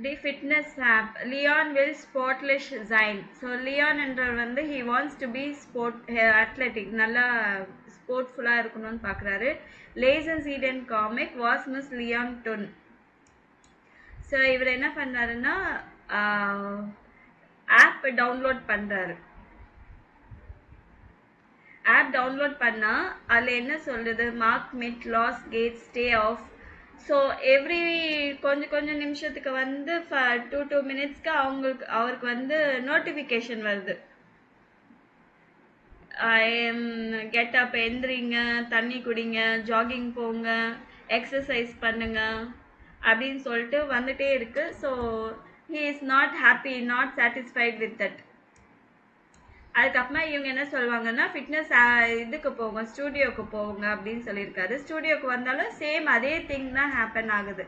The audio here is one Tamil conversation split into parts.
The fitness app. Leon will sportlish sein. So Leon என்றவர் வந்து he wants to be athletic. நல்லா ஸ்போர்ட்ஃபுல்லா இருக்கணும்னு பார்க்குறாரு. Lason's Eden comic was Miss Leon Tun. So இவர் என்ன பண்ணாருன்னா ஆப் டவுன்லோட் பண்ணுறாரு. ஆப் டவுன்லோட் பண்ணால் அதில் என்ன சொல்கிறது, மார்க் மிட், லாஸ் கேட், ஸ்டே ஆஃப். ஸோ எவ்ரி கொஞ்சம் நிமிஷத்துக்கு வந்து 2 மினிட்ஸ்க்கு அவருக்கு வந்து நோட்டிஃபிகேஷன் வருது. கெட் அப், எந்திரிங்க, தண்ணி குடிங்க, ஜாகிங் போங்க, எக்ஸசைஸ் பண்ணுங்க அப்படின்னு சொல்லிட்டு வந்துட்டே இருக்கு. So he is not happy, not satisfied with that. அதுக்கப்புறமா இவங்க என்ன சொல்லுவாங்கன்னா ஃபிட்னஸ் இதுக்கு போங்க, ஸ்டூடியோக்கு போங்க அப்படின்னு சொல்லியிருக்காரு. ஸ்டூடியோக்கு வந்தாலும் சேம் அதே திங் தான் ஹேப்பன் ஆகுது.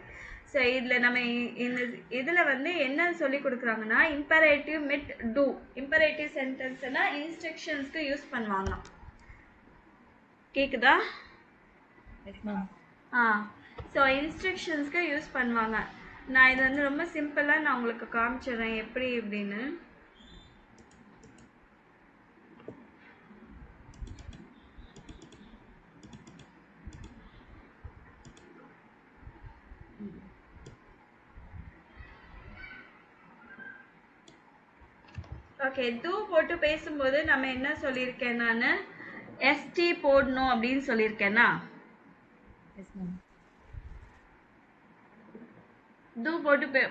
ஸோ இதில் நம்ம இந்த இதில் வந்து என்ன சொல்லி கொடுக்குறாங்கன்னா இம்பரேட்டிவ் மிட் டூ. இம்பரேட்டிவ் சென்டென்ஸ்னா இன்ஸ்ட்ரக்ஷன்ஸ்க்கு யூஸ் பண்ணுவாங்க. கேக்குதா? ஸோ இன்ஸ்ட்ரக்ஷன்ஸ்க்கு யூஸ் பண்ணுவாங்க. நான் இது வந்து ரொம்ப சிம்பிளாக நான் உங்களுக்கு காமிச்சிடுறேன் எப்படி அப்படின்னு. ஓகே, டூ போட்டு பேசும்போது நம்ம என்ன சொல்லியிருக்கேன், நான் எஸ்டி போடணும் அப்படின்னு சொல்லியிருக்கேன்னா, டூ போட்டு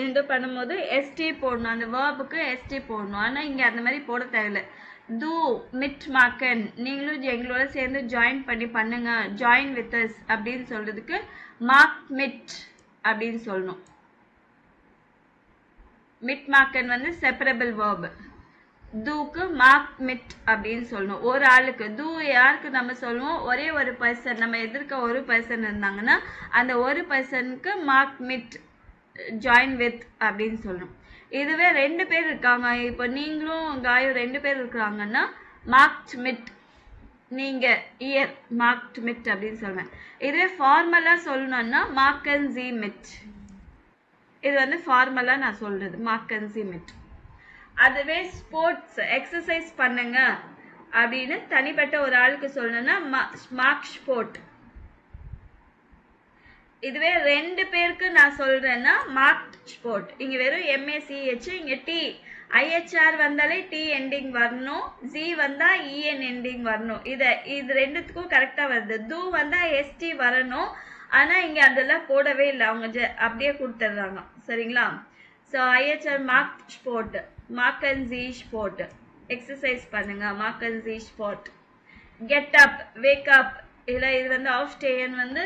இது பண்ணும்போது எஸ்டி போடணும், அந்த வேர்புக்கு எஸ்டி போடணும். ஆனால் இங்கே அந்த மாதிரி போட தேவையில்லை. டூ மிட் மார்க்கன், நீங்களும் எங்களோட சேர்ந்து ஜாயின் பண்ணி பண்ணுங்க, ஜாயின் வித் அஸ் அப்படின்னு சொல்றதுக்கு மார்க் மிட் அப்படின்னு சொல்லணும். மிட் மார்க்கன் வந்து செப்பரபிள் வேர்பு. தூக்கு மார்க் மிட் அப்படின்னு சொல்லணும். ஒரு ஆளுக்கு தூ யாருக்கு நம்ம சொல்லுவோம், ஒரே ஒரு பர்சன், நம்ம எதிர்க்க ஒரு பர்சன் இருந்தாங்கன்னா அந்த ஒரு பர்சனுக்கு மார்க் மிட், ஜாயின் வித் அப்படின்னு சொல்லணும். இதுவே 2 பேர் இருக்காங்க, இப்போ நீங்களும் காயும் 2 பேர் இருக்கிறாங்கன்னா மார்க்ட் மிட், நீங்க இயர் மார்க்ட் மிட் அப்படின்னு சொல்லுவேன். இதுவே ஃபார்மலா சொல்லணும்னா மார்க்கன் ஜி மிட். இது வந்து ஃபார்மலா நான் சொல்றது மார்க்கன் ஜி மிட். அதுவே ஸ்போர்ட்ஸ் எக்ஸசைஸ் பண்ணுங்க அப்படின்னு தனிப்பட்ட ஒரு ஆளுக்கு சொல்லணும்னா மார்க் ஸ்போர்ட். இதுவே 2 பேருக்கு நான் சொல்றேன்னா மார்க் ஸ்போர்ட். இங்க வெறும் MACH, இங்க டி IHR வந்தாலே டி எண்டிங் வரணும், ஜி வந்தா EN எண்டிங் வரணும். இது ரெண்டுத்துக்கும் கரெக்டா வருது. டூ வந்தா ST வரணும், ஆனா இங்க அதெல்லாம் போடவே இல்லை, அவங்க அப்படியே கொடுத்துட்றாங்க. சரிங்களா? ஸோ IHR மார்க் ஸ்போர்ட், மார்க் அண்ட் ஜி ஸ்போர்ட். எக்ஸசைஸ் பண்ணுங்க, மார்க் அண்ட் ஜி ஸ்போர்ட். கெட் அப், வேக் அப், இல்லை இது வந்து ஆஃப் ஸ்டேன்னு வந்து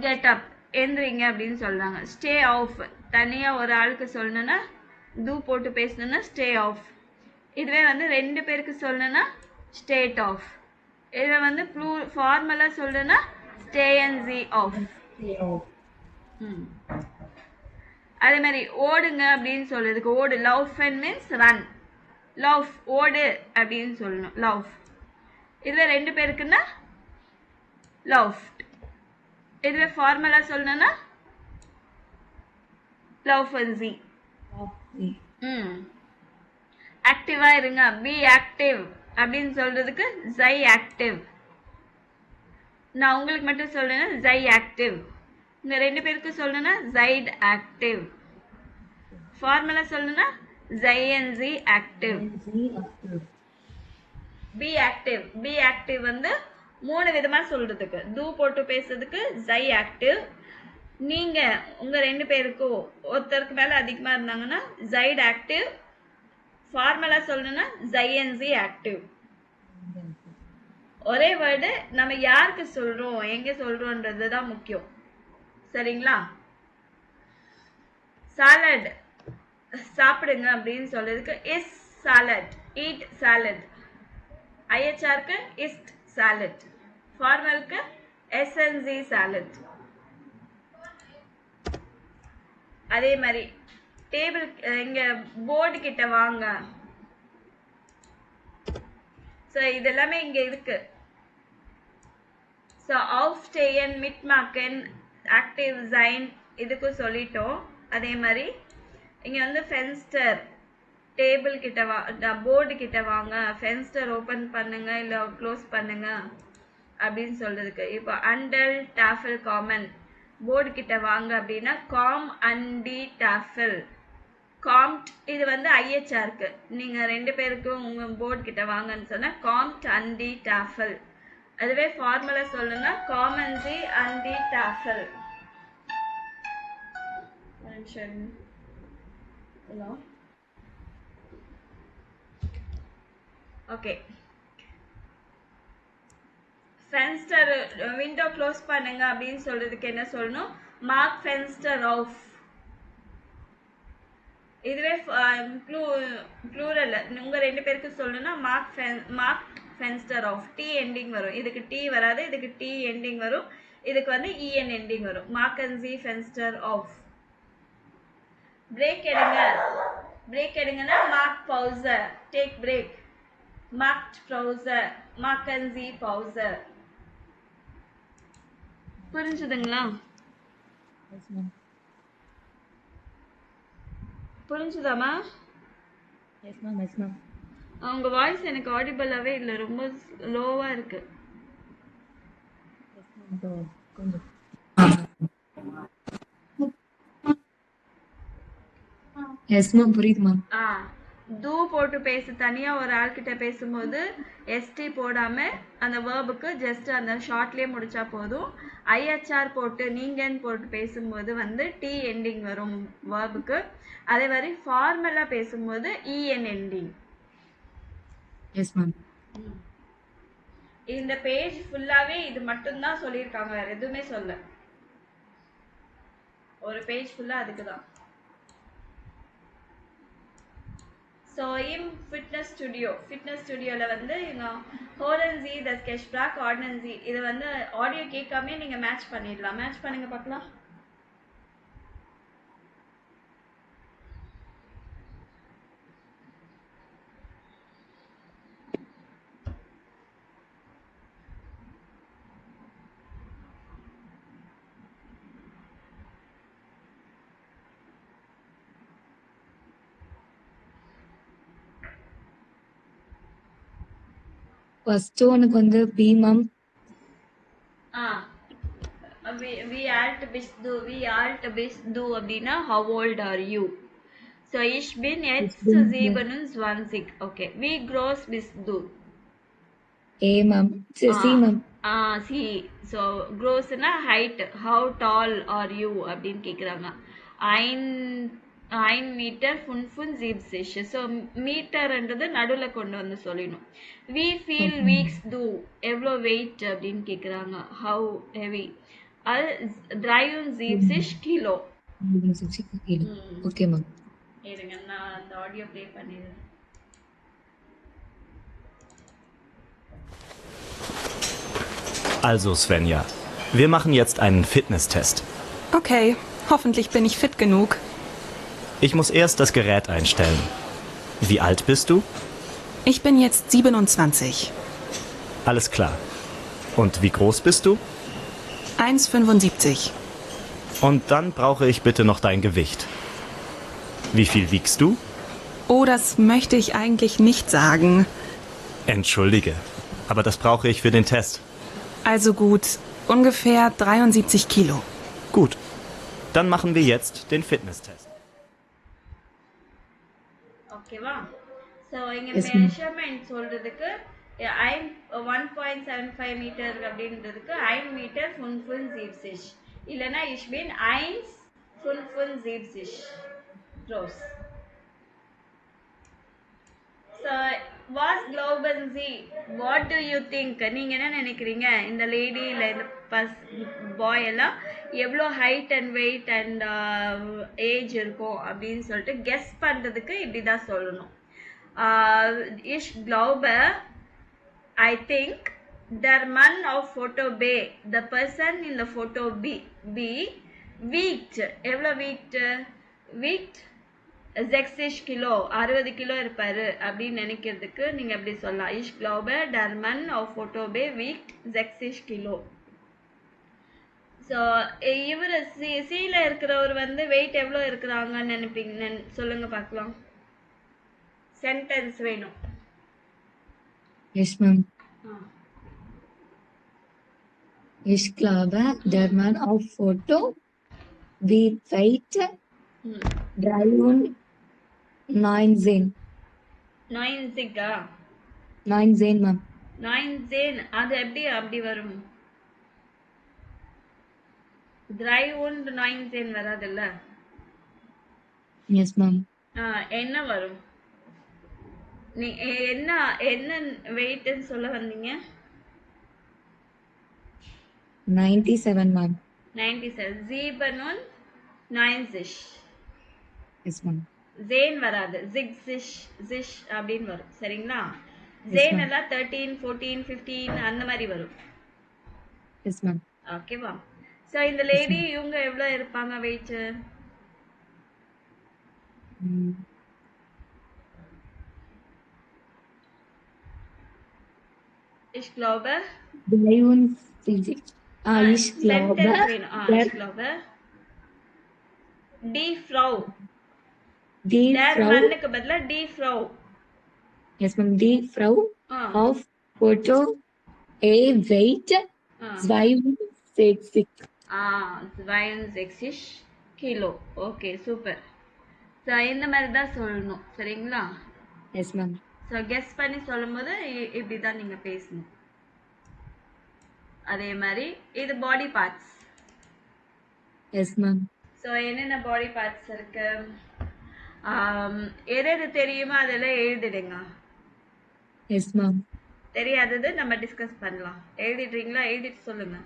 கெட் அப், எந்திரிங்க அப்படின்னு சொல்றாங்க. ஸ்டே ஆஃப் தனியா ஒரு ஆளுக்கு சொல்லணும்னா டூ போட்டு பேசணும்னா ஸ்டே ஆஃப். இதுவே வந்து 2 பேருக்கு சொல்லணும்னா ஸ்டேட் ஆஃப். இதுவே வந்து ஃபார்மலா சொல்லணும்னா ஸ்டே அண்ட் ஜி ஆஃப். அதே மாதிரி ஓடுங்க அப்படின்னு சொல்றதுக்கு ஓடு, love and means run. Love ஓடு அப்படின்னு சொல்லணும், லவ். இதுவே 2 பேருக்குன்னா லவ். இதுவே ஃபார்மலா சொல்லணும்னா லவ் அண்ட் ஜி. ஆக்டிவா இருங்க, பி ஆக்டிவ் அப்படின்னு சொல்றதுக்கு ஜை ஆக்டிவ். நான் உங்களுக்கு மட்டும் சொல்றேன்னா ஜை ஆக்டிவ். இந்த 2 பேருக்கு சொல்லணும்னா ஜைட் ஆக்டிவ். ஃபார்முலா சொல்லணும்னா ஜை அண்ட் ஜி ஆக்டிவ். பி ஆக்டிவ், பி ஆக்டிவ் வந்து 3 விதமா சொல்றதுக்கு. டூ போட்டு பேசுறதுக்கு ஜை ஆக்டிவ். நீங்க உங்க 2 பேருக்கும் ஒருத்தருக்கு மேல அதிகமா இருந்தாங்கன்னா ஜைட் ஆக்டிவ். ஃபார்முலா சொல்லணும்னா ஜை அண்ட் ஜி ஆக்டிவ். ஒரே வேர்டு நம்ம யாருக்கு சொல்றோம், எங்க சொல்றோம்ன்றது தான் முக்கியம். சரிங்களா? சாலட் சாப்பிடுங்க அப்படின்னு சொல்றதுக்கு இஸ் சாலட், ஈட் சாலட். IHRக்கு இஸ்ட் சாலட், ஃபார்மலுக்கு SNG சாலட். அதே மாதிரி டேபிள் இங்க போர்டு கிட்ட வாங்க. ஸோ இதெல்லாமே இங்க இருக்கு. So aufstehen, mitmachen, active sein இதுக்கும் சொல்லிட்டோம். அதே மாதிரி இங்க வந்து ஃபென்ஸ்டர் டேபிள் கிட்ட போர்டு கிட்ட வாங்க, ஃபென்ஸ்டர் ஓபன் பண்ணுங்க இல்ல க்ளோஸ் பண்ணுங்க அப்படின்னு சொல்றதுக்கு. இப்போ அண்டல் டாஃபில் காமன் போர்டு கிட்ட வாங்க அப்படின்னா காம் அண்டி டாஃபில் காம்ட். இது வந்து ஐஹெச்ஆருக்கு நீங்க 2 பேருக்கும் உங்க போர்டு கிட்ட வாங்கன்னு சொன்னா காம்ட் அண்டி டாஃபில். அதுவே ஃபார்முலா சொல்லணும்னா காமன்சி அண்டி டாஃபில். Hello okay. ஃபென்ஸ்டர் விண்டோ க்ளோஸ் பண்ணுங்க அப்படின்னு சொல்றதுக்கு என்ன சொல்லணும்? மார்க் ஃபென்ஸ்டர் ஆஃப். இதுவே ப்ளூரல் உங்க 2 பேருக்கு சொல்லணும்னா மார்க் ஃபென்ஸ்டர் ஆஃப். டி எண்டிங் வரும், இதுக்கு டி வராது, இதுக்கு டி எண்டிங் வரும், இதுக்கு வந்து இஎன் எண்டிங் வரும். மார்க் அண்ட் சி ஃபென்ஸ்டர் ஆஃப். பிரேக் எடுங்க, பிரேக் எடுங்கன்னா மார்க் பவுசர், டேக் பிரேக். மார்க் பவுசர், மார்க் அண்ட் சி பவுசர். புரிஞ்சுதுங்களா? புரிஞ்சுதாமா? Yes ma'am, yes ma'am. உங்க வாய்ஸ் எனக்கு ஆடிபிளாவே இல்லை, ரொம்ப லோவா இருக்கு. கொஞ்சம் எஸ் மேம், புரியுது மேம். தூ போட்டு பேசு. தனியா ஒரு ஆள் கிட்ட பேசும்போது எஸ்டி போடாம அந்த வேர்புக்கு ஜஸ்ட் அந்த ஷார்ட்லயே முடிச்சா போதும். ஐஹெச்ஆர் போட்டு நீங்கன்னு போட்டு பேசும்போது வந்து டி எண்டிங் வரும் வேர்புக்கு. அதே மாதிரி ஃபார்மலா பேசும்போது இஎன் எண்டிங். Yes ma'am. இந்த பேஜ் ஃபுல்லாவே இது மட்டும் தான் சொல்லியிருக்காங்க, வேற எதுவுமே சொல்ல. ஒரு பேஜ் ஃபுல்லா அதுக்கு தான். ஸோ ஃபிட்னஸ் ஸ்டுடியோவில் வந்து ஹோரன்ஸி த ஸ்கெச் பிளாக் ஆர்டினன்ஸி இது வந்து ஆடியோ கேட்காமே நீங்கள் மேட்ச் பண்ணிடலாம். மேட்ச் பண்ணுங்க பார்க்கலாம். ஃபர்ஸ்ட் ஒனுக்கு வந்து B ma'am. we alt bist du அப்படின்னா how old are you? So ich bin jetzt 27. Okay. Wie groß bist du? A ma'am. C ma'am. C. So க்ரோஸ்னா height. how tall are you அப்படின்னு கேட்குறாங்க. 1 மீட்டர் 75. ஸோ மீட்டர்ன்றது நடுவில் கொண்டு வந்து சொல்லிடணும். we feel weeks do எவ்வளோ வெயிட் அப்படின்னு கேட்குறாங்க. how heavy. அது 73 கிலோ. Okay ma'am. இருங்க நான் அந்த ஆடியோ ப்ளே பண்ணிடுறேன். Also Svenja, wir machen jetzt einen Fitnesstest. Okay, hoffentlich bin ich fit genug. Ich muss erst das Gerät einstellen. Wie alt bist du? Ich bin jetzt 27. Alles klar. Und wie groß bist du? 1,75. Und dann brauche ich bitte noch dein Gewicht. Wie viel wiegst du? Oh, das möchte ich eigentlich nicht sagen. Entschuldige, aber das brauche ich für den Test. Also gut, ungefähr 73 Kilo. Gut, dann machen wir jetzt den Fitnesstest. ஓகேவா? ஸோ இங்கே Yes, ma'am. மெஷர்மெண்ட் சொல்றதுக்கு 1.75 மீட்டர் அப்படின்றதுக்கு 1 மீட்டர் 75 இல்லைன்னா ich bin 1,75 groß. So, was glauben Sie? What do you think? நீங்க என்ன நினைக்கிறீங்க? இந்த லேடி இல்ல இந்த பாய் எல்லாம் எவ்வளோ height and weight and age இருக்கும் அப்படின்னு சொல்லிட்டு கெஸ் பண்றதுக்கு இப்படிதான் சொல்லணும். Ich glaube, I think der Mann auf Photo B, the person in the photo B wiegt எவ்வளோ wiegt 60 கிலோ 60 கிலோ இருப்பாரு அப்படின்னு நினைக்கிறதுக்கு நீங்க எப்படி சொல்லலாம்? Ich glaube, der Mann auf Photo B wiegt 60 kilo. So இவர் சில இருக்கிறவர் வந்து வெயிட் எவ்வளோ இருக்கிறாங்கன்னு நினைப்பீங்க சொல்லுங்க பார்க்கலாம். சென்டென்ஸ் வேணும். Yes, ma'am. ஆ. Ich glaube, der Mann auf Foto wiegt weit ம் 93. 9 19, ma'am. 9 அது எப்படி அப்படி வரும்? ட்ரை ஒன்று 9 வராதுல்ல. Yes, ma'am. என்ன வரும்? நீ என்ன என்ன வெயிட்னு சொல்ல வந்தீங்க? 97, ma'am. 97. 97 Yes, ma'am. ஜேன் வராது. ஜிஷ் அப்படின்னு வரும். சரிங்களா? Yes, ஜேன் ma'am. எல்லாம் 13, 14, 15 அந்த மாதிரி வரும். Yes, ma'am. ஓகேவா? ஸோ இந்த லேடி இவங்க எவ்வளோ இருப்பாங்க weight? Mm. Ich glaube 73. Ich glaube, sentence வேணும். der, ich glaube டி ஃப்ரௌ. die டேர் Frau, மண்ணுக்கு பதிலா டி ஃப்ரௌ. yes, ma'am, die Frau auf Foto wiegt 62. 62 kilo. Okay, super. So இந்த மாதிரி தான் சொல்லணும். சரிங்களா? Yes, ma'am. ஸோ கெஸ் பண்ணி சொல்லும்போது இப்படி தான் நீங்கள் பேசணும். அதே மாதிரி இது body parts. Yes, ma'am. So என்னென்ன பாடி பார்ட்ஸ் இருக்கு? எது எது தெரியுமோ அதெல்லாம் எழுதிடுங்க. Yes, ma'am. தெரியாதது நம்ம டிஸ்கஸ் பண்ணலாம். எழுதிடுறீங்களா? எழுதிட்டு சொல்லுங்க.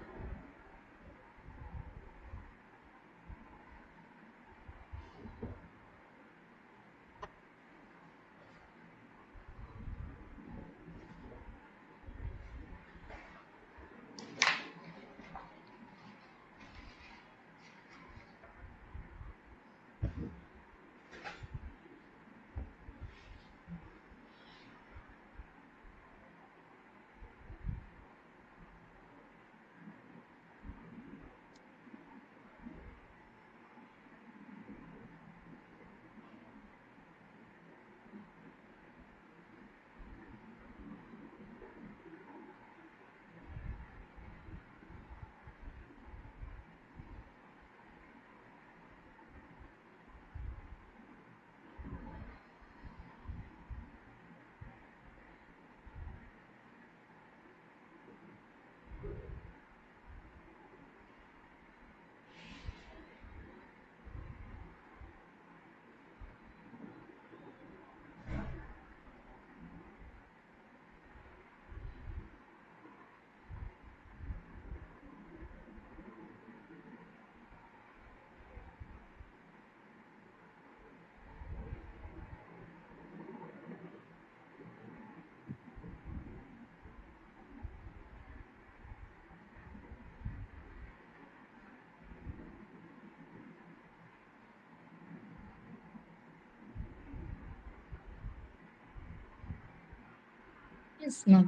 Yes, ma'am.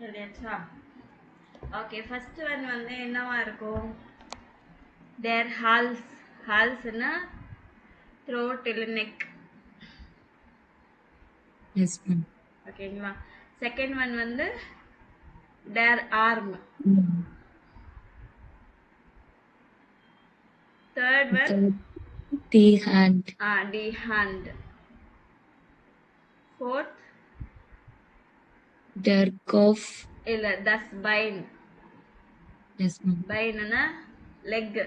எழுதியாச்சா? ஓகே, ஃபர்ஸ்ட் ஒன் வந்து என்னவா இருக்கும்? தேர் ஹால்ஸ். ஹால்ஸ்னா த்ரோட் இல்லை நெக். Yes, ma'am. ஓகேங்களா? செகண்ட் ஒன் வந்து தேர் ஆர்ம். Mm. Third one The hand. டி ஹேண்ட். Fourth Der Kopf. இல்லை தஸ் பைன். Yes, ma'am. பைன்னா லெக்.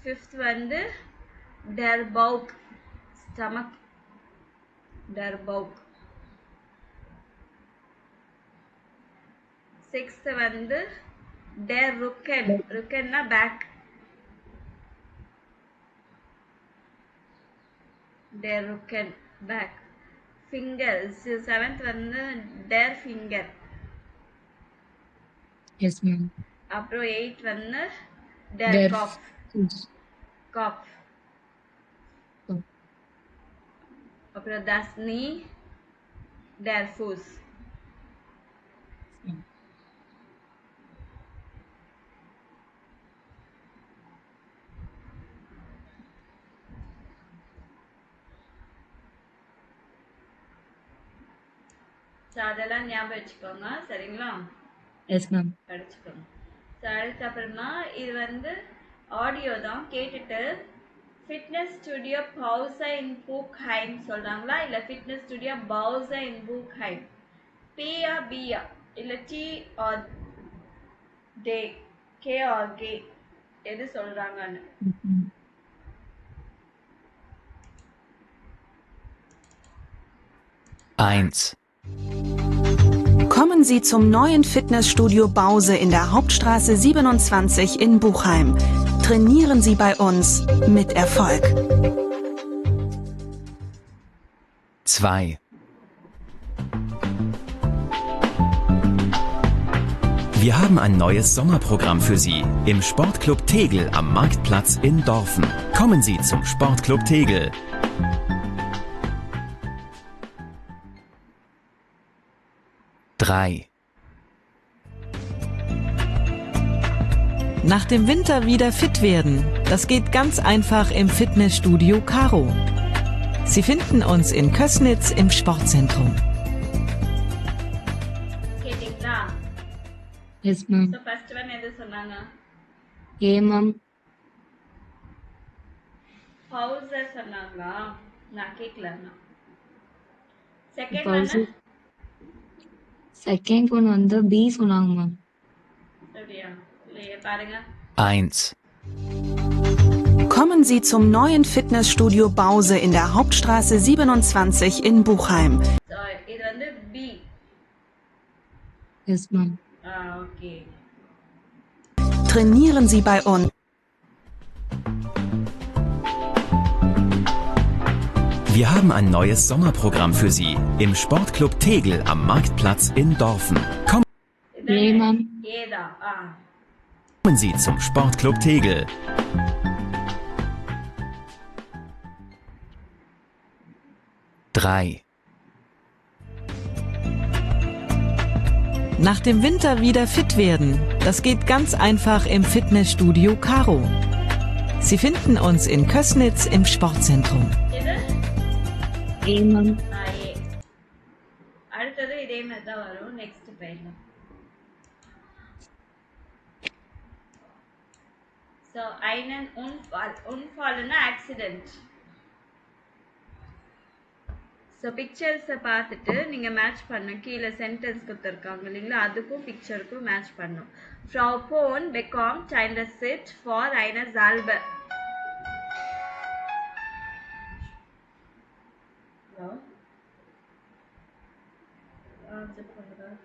ஃபிஃப்த் வந்து டர் பவுக். ஸ்டமக். டர் பவுக். சிக்ஸ்த் வந்து டர் ருக்கன். ருக்கன்னா பேக். டர் ருக்கன் பேக். ஃபிங்கர். செவன்த் வந்து டர் ஃபிங்கர். Yes, ma'am. அப்புறம் எயிட் வந்து டர் Der காஃப். Fuß. காஃப். Oh, அப்புறம் das knee, der Fuß. ma'am. So அதெல்லாம் ஞாபகம் வச்சுக்கோங்க சரிங்களா, எஸ் மேம். படிச்சுக்கோங்க. ஸோ அதுக்கப்புறமா இது வந்து ஆடியோ தான், கேட்டுட்டு ஃபிட்னஸ் ஸ்டுடியோ பவுசா இன் பூக்ஹைம் சொல்கிறாங்களா இல்லை ஃபிட்னஸ் ஸ்டுடியோ பவுசா இன் பூக்ஹைம், பியா பியா இல்லை டி ஆர் டே, கே ஆர் கே, எது சொல்கிறாங்கன்னு. Kommen Sie zum neuen Fitnessstudio Bause in der Hauptstraße 27 in Buchheim. Trainieren Sie bei uns mit Erfolg. 2. Wir haben ein neues Sommerprogramm für Sie im Sportclub Tegel am Marktplatz in Dorfen. Kommen Sie zum Sportclub Tegel. 3. Nach dem Winter wieder fit werden. Das geht ganz einfach im Fitnessstudio Caro. Sie finden uns in Kößnitz im Sportzentrum. கேட்டிங்களா? Yes ma'am. So first one எது சொன்னாங்க? A ma'am. பவுசர் சொன்னாங்களா? நான் கேட்கலண்ணா. Second Pause. One second one வந்து பி சொன்னாங்க மேம். சரியா? இல்லையே பாருங்க. 1. Kommen Sie zum neuen Fitnessstudio Bause in der Hauptstraße 27 in Buchheim. So இது வந்து B. Yes ma'am. Okay. Trainieren Sie bei uns. Wir haben ein neues Sommerprogramm für Sie im Sportclub Tegel am Marktplatz in Dorfen. A ma'am. ஏதா? Kommen Sie zum Sportclub Tegel. 3. Nach dem Winter wieder fit werden. Das geht ganz einfach im Fitnessstudio Caro. Sie finden uns in Kößnitz im Sportzentrum. இது ஏ மேம். ஏ. அடுத்தது இதே மாதிரி தான் வரும். நெக்ஸ்ட் போயிடலாம். So einen Unfall. Unfallனா ஆக்சிடென்ட். ஸோ பிக்சர்ஸை பார்த்துட்டு நீங்கள் மேட்ச் பண்ணணும். கீழே சென்டென்ஸ் கொடுத்துருக்காங்க இல்லைங்களா, அதுக்கும் பிக்சருக்கும் மேட்ச் பண்ணணும். Frau Pohn bekommt ein Rezept für eine Salbe. Hello? Check பண்ணுறேன்.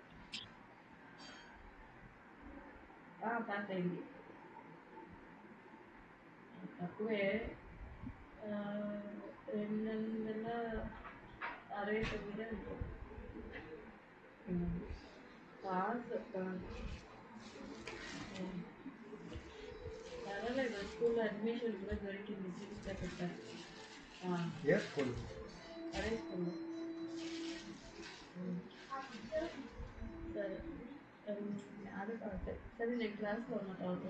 பார்த்தேன். తక్కువే 269 పాస్ పర్వాలేదు, స్కూల్లో అడ్మిషన్ కూడా దొరికింది. చూస్తే పెట్టారు అదే స్కూల్లో. సరే అదే కాదు. సరే నేను క్లాస్లో ఉన్న తర్వాత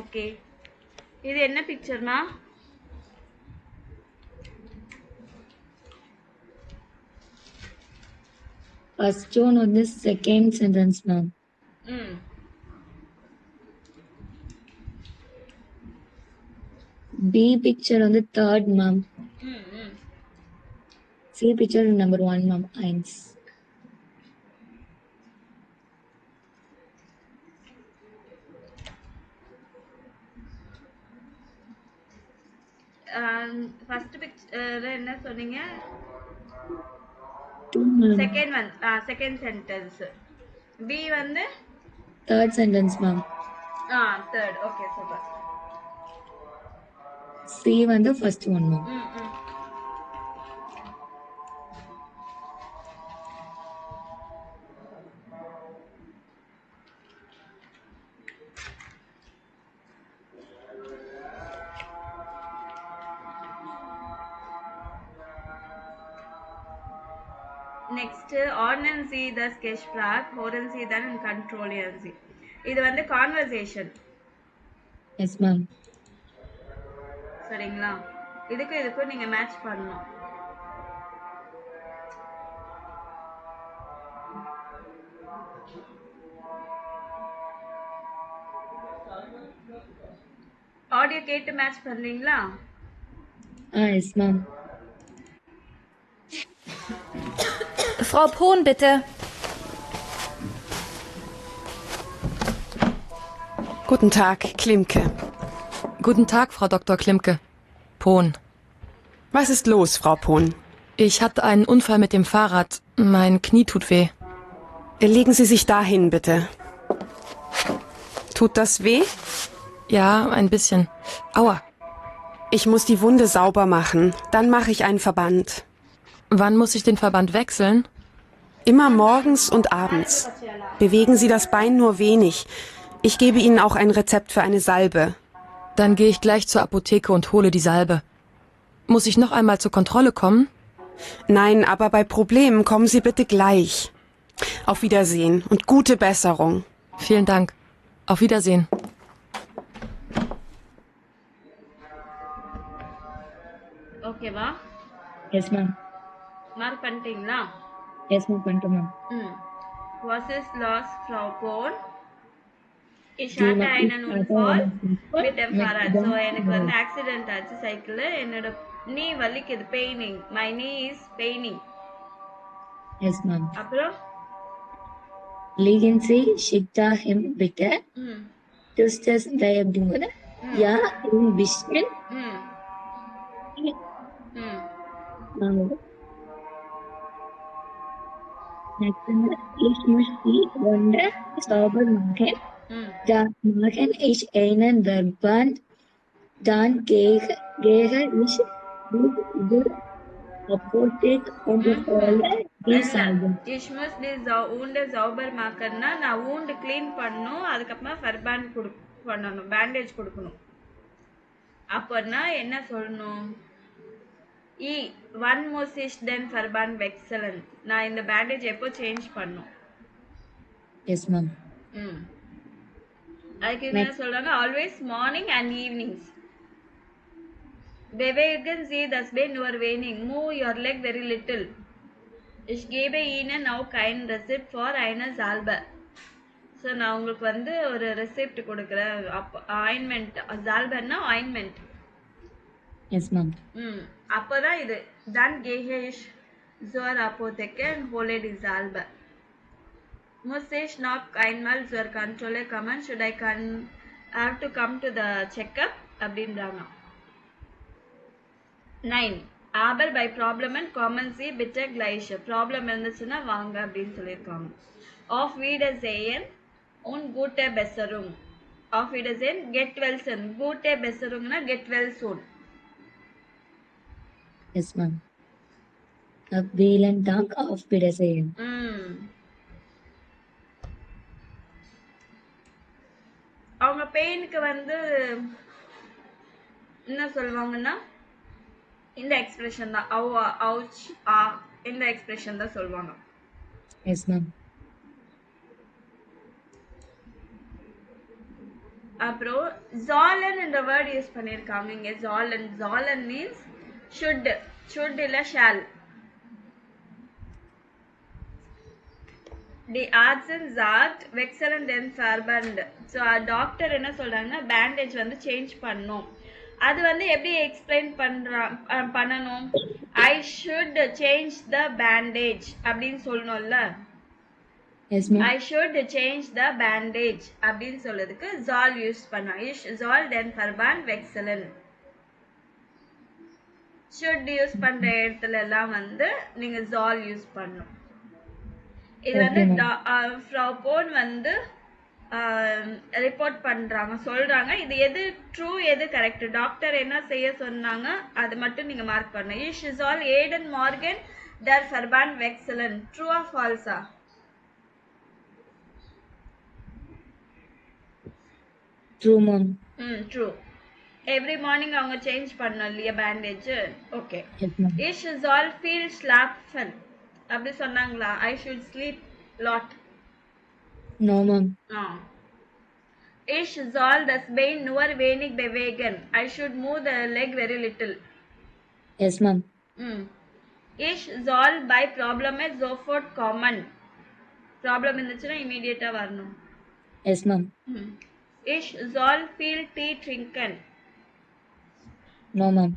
ஓகே. இது என்ன பிக்சர்னா? ஃபர்ஸ்ட் ஒன் வந்து செகண்ட் சென்டென்ஸ் மேம். ம் பி பிக்சர் வந்து தேர்ட் மேம். ம் ம் C picture number 1 ma'am. 1. First picture என்ன சொன்னீங்க? 2 ma'am. Second one second sentence. B வந்து third sentence ma'am. Third. Okay super. C வந்து ஃபர்ஸ்ட் ஒன் மேம். ம் ம் next ordnen Sie das Gespräch, hören Sie dann und controllieren Sie. இது வந்து கான்வர்சேஷன். Yes ma'am. சரிங்களா? இதுக்கும் நீங்க மேட்ச் பண்ணணும். ஆடியோ கேட்டு மேட்ச் பண்றீங்களா? Yes ma'am. Frau Pohn, bitte. Guten Tag, Klimke. Guten Tag, Frau Dr. Klimke. Pohn. Was ist los, Frau Pohn? Ich hatte einen Unfall mit dem Fahrrad. Mein Knie tut weh. Legen Sie sich dahin, bitte. Tut das weh? Ja, ein bisschen. Aua. Ich muss die Wunde sauber machen. Dann mache ich einen Verband. Wann muss ich den Verband wechseln? Immer morgens und abends. Bewegen Sie das Bein nur wenig. Ich gebe Ihnen auch ein Rezept für eine Salbe. Dann gehe ich gleich zur Apotheke und hole die Salbe. Muss ich noch einmal zur Kontrolle kommen? Nein, aber bei Problemen kommen Sie bitte gleich. Auf Wiedersehen und gute Besserung. Vielen Dank. Auf Wiedersehen. ஓகேவா? Yes ma'am. மார்க் பண்ணிட்டீங்களா? எஸ் மேம் பண்ணிட்டோம் ma'am. Was ist los, Frau Pohn? Ich hatte einen Unfall mit dem Fahrrad. So எனக்கு வந்து ஆக்சிடென்ட் ஆச்சு சைக்கிள்ல. என்னோட knee வலிக்குது, paining. My knee is paining. Yes ma'am. அப்புறம் Legen Sie sich dahin bitte. Tust das Diagnose? Ja, ein bisschen. Ich muss die Wunde sauber machen. Dann mache ich einen Verband. Dann gehe ich zur Apotheke und hole die Salbe. Ich muss die Wunde sauber machenனா நான் wound clean பண்ணனும். அதுக்கப்புறமா verband பண்ணனும், பேண்டேஜ் கொடுக்கணும். அப்பனா என்ன சொல்லணும்? Wann muss ich den Verband wechseln? நான் இந்த பேண்டேஜ் எப்போ சேஞ்ச் பண்ணனும்? Yes ma'am. அதுக்கு என்ன சொல்றாங்க? Always morning and evenings. Bewegen Sie das Bein nur wenig. Move your leg very little. Ich gebe Ihnen auch kein Rezept for eine Salbe. So நான் உங்களுக்கு வந்து ஒரு ரெசிப்ட் கொடுக்கிறேன். ஆயின்மெண்ட், சால்பன்னா ஆயின்மெண்ட். Yes ma'am. அப்பதான் இது dann gehe ich zur Apotheke und hole die Salbe. Muss ich noch einmal zur Kontrolle kommen? Should I have to come to the checkup? அப்படின்றாங்க. 9. Aber bei Problemen kommen Sie bitte gleich. Problem இருந்துச்சுன்னா வாங்க அப்படின்னு சொல்லியிருக்காங்க. Auf Wiedersehen und gute Besserung. Auf Wiedersehen, get well soon. Gute Besserungனா get well soon. Yes ma'am. Vielen Dank, auf Wiedersehen. அவங்க பெயினுக்கு வந்து என்ன சொல்லுவாங்கன்னா இந்த எக்ஸ்பிரஷன் தான், அவுச் இந்த எக்ஸ்பிரஷன் தான் சொல்லுவாங்க. Yes ma'am. அப்புறம் ஜாலன் என்ற வேர்ட் யூஸ் பண்ணியிருக்காங்க இங்க. ஜாலன் மீன்ஸ் should இல்ல shall. Die Arzt sagt wechseln den Verband. So doctor என்ன சொல்றாங்கன்னா பேண்டேஜ் வந்து சேஞ்ச் பண்ணணும். அது வந்து எப்படி எக்ஸ்பிளைன் பண்ணணும்? I should change the bandage அப்படின்னு சொல்லணும்ல. Yes, ma'am. I should change the bandage அப்படின்னு சொல்றதுக்கு soll யூஸ் பண்ணா. Ich soll den Verband wechseln. should use பண்ற இடத்துல எல்லாம் வந்து நீங்க soll யூஸ் பண்ணணும். இது வந்து Frau Pohn வந்து ரிப்போர்ட் பண்றாங்க, சொல்றாங்க. இது எது ட்ரூ எது கரெக்ட், டாக்டர் என்ன செய்ய சொன்னாங்க அது மட்டும் நீங்க மார்க் பண்ணணும். Ich soll jeden Morgen der Verband wechseln. True or ஃபால்ஸா? True ma'am. True. Every morning அவங்க சேஞ்ச் பண்ணணும் இல்லையா bandage. Okay. Ich soll viel schlafen. அப்படி சொன்னாங்களா? I should sleep lot. No, ma'am. Ich soll das Bein nur wenig bewegen. I should move the leg very little. Yes, ma'am. Ich soll bei Probleme sofort kommen. Problem இருந்துச்சுன்னா immediate வரணும். Yes, ma'am. Ich soll viel Tee trinken. No, ma'am.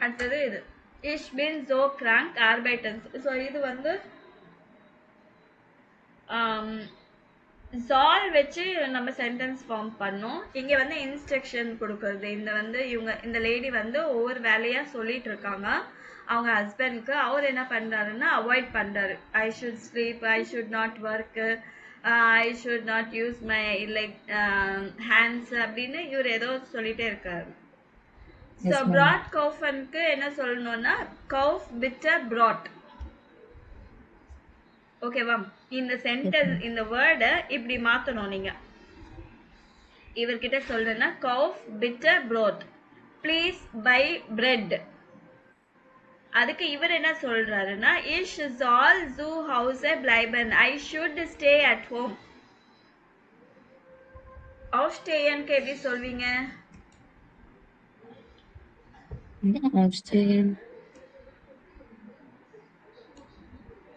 அடுத்தது இது Ich bin so krank arbeiten. So இது வந்து சால் வச்சு நம்ம சென்டென்ஸ் ஃபார்ம் பண்ணோம். இங்க வந்து இன்ஸ்ட்ரக்ஷன் கொடுக்கறது. இந்த வந்து இந்த லேடி வந்து ஒவ்வொரு வேலையா சொல்லிட்டு இருக்காங்க அவங்க ஹஸ்பண்ட்க்கு. அவர் என்ன பண்றாருன்னா அவாய்ட் பண்றாரு. I should sleep, I should not work, I should not use my like hands அப்படின்னு இவர் ஏதோ சொல்லிட்டே இருக்காரு. ஸோ ப்ராட் கவுஃபனுக்கு என்ன சொல்லணும்னா கவுஃப் பிட்டர் ப்ராட். ஓகேவா? இந்த சென்டென்ஸ் இந்த வேர்டை இப்படி மாத்தணும் நீங்க. இவர்கிட்ட சொல்றேன்னா கவுஃப் பிட்டர் ப்ராட், ப்ளீஸ் பை பிரெட். அதுக்கு இவர் என்ன சொல்றாருன்னா Ich soll zu Hause bleiben. I should stay at home. Aufstehen-க்கு எப்படி சொல்வீங்க? Aufstehen.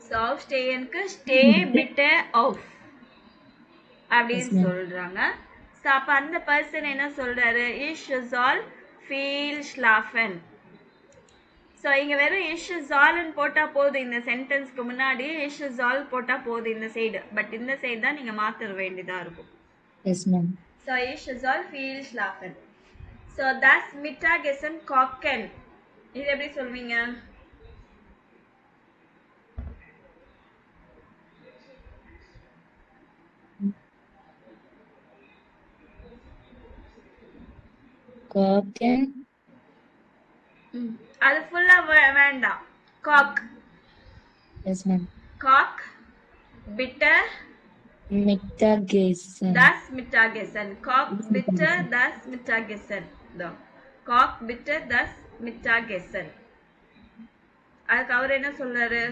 So aufstehen-க்கு stay bitte auf அப்படின்னு சொல்றாங்க. ஸோ அப்போ அந்த பர்சன் என்ன சொல்றாரு? Ich soll viel schlafen. So இங்கே வெறும் Ich sollன்னு போட்டால் போதும். இந்த சென்டென்ஸ்க்கு முன்னாடி Ich soll போட்டால் போதும் இந்த சைடு. பட் இந்த சைடு தான் நீங்கள் மாற்ற வேண்டியதாக இருக்கும். Yes, ma'am. So Ich soll viel schlafen. So das Mittagessen kochen. இது எப்படி சொல்வீங்க? Kochen. அது ஃபுல்லா வேண்டாம். காக். Yes, ma'am. காக் பிட்டர் Mittagessen. das Mittagessen. காக் பிட்டர் das Mittagessen. காக் பிட்டர் das Mittagessen. அதுக்கு அவர் என்ன சொல்றாரு?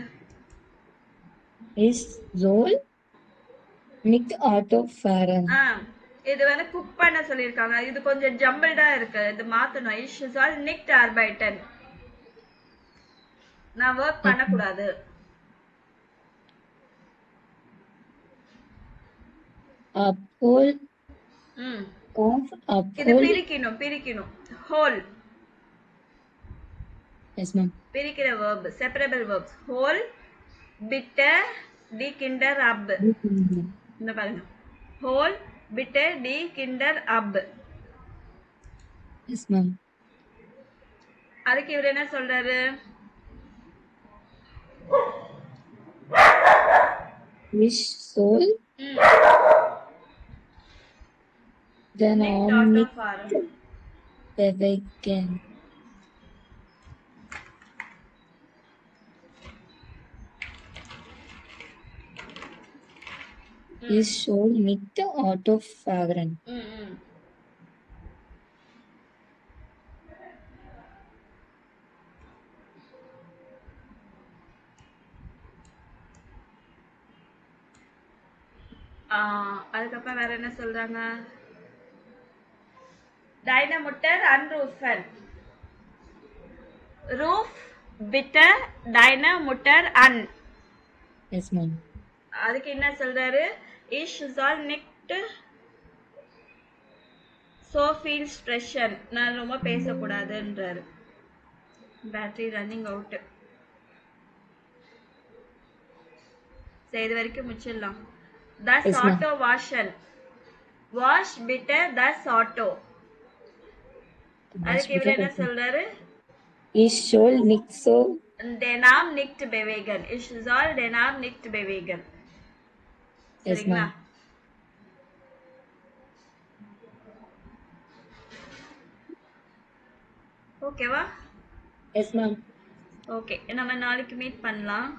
Ich soll nicht Auto fahren. இது வந்து குக் பண்ண சொல்லியிருக்காங்க. இது கொஞ்சம் ஜம்பிள்டா இருக்கு. இது மாத்தணும். Ich soll nicht arbeiten. நான் வர்க் பண்ணக்கூடாது. Abhol. இது பிரிக்கணும். ஹோல். Yes, ma'am. பிரிக்கிற verb, separable verbs. Whole, bitte, die Kinder ab. இந்த பாருங்க. Whole, bitte, die Kinder ab. Yes, ma'am. அதுக்கு இவர் என்ன சொல்றாரு? Ich soll den Arm nicht bewegen. Ich soll nicht Auto fahren. அதுக்கப்புறம் வேற என்ன சொல்றாங்க? Deine Mutter anrufen. Ruf bitte deine Mutter an. Yes, ma'am. அதுக்கு என்ன சொல்றாரு? Ich soll nicht so viel sprechen. நான் ரொம்ப பேசக்கூடாதுன்றாரு. Battery running out. சரி, இது வரைக்கும் முடிச்சிடலாம். Das Auto waschen. Wash bitte das Auto. அதுக்கு இவர் என்ன சொல்றாரு? Ich soll nicht so den Arm nicht bewegen. Ich soll den Arm nicht bewegen. சரிங்களா? ஓகேவா? Yes, ma'am. ஓகே, நம்ம நாளைக்கு மீட் பண்ணலாம்.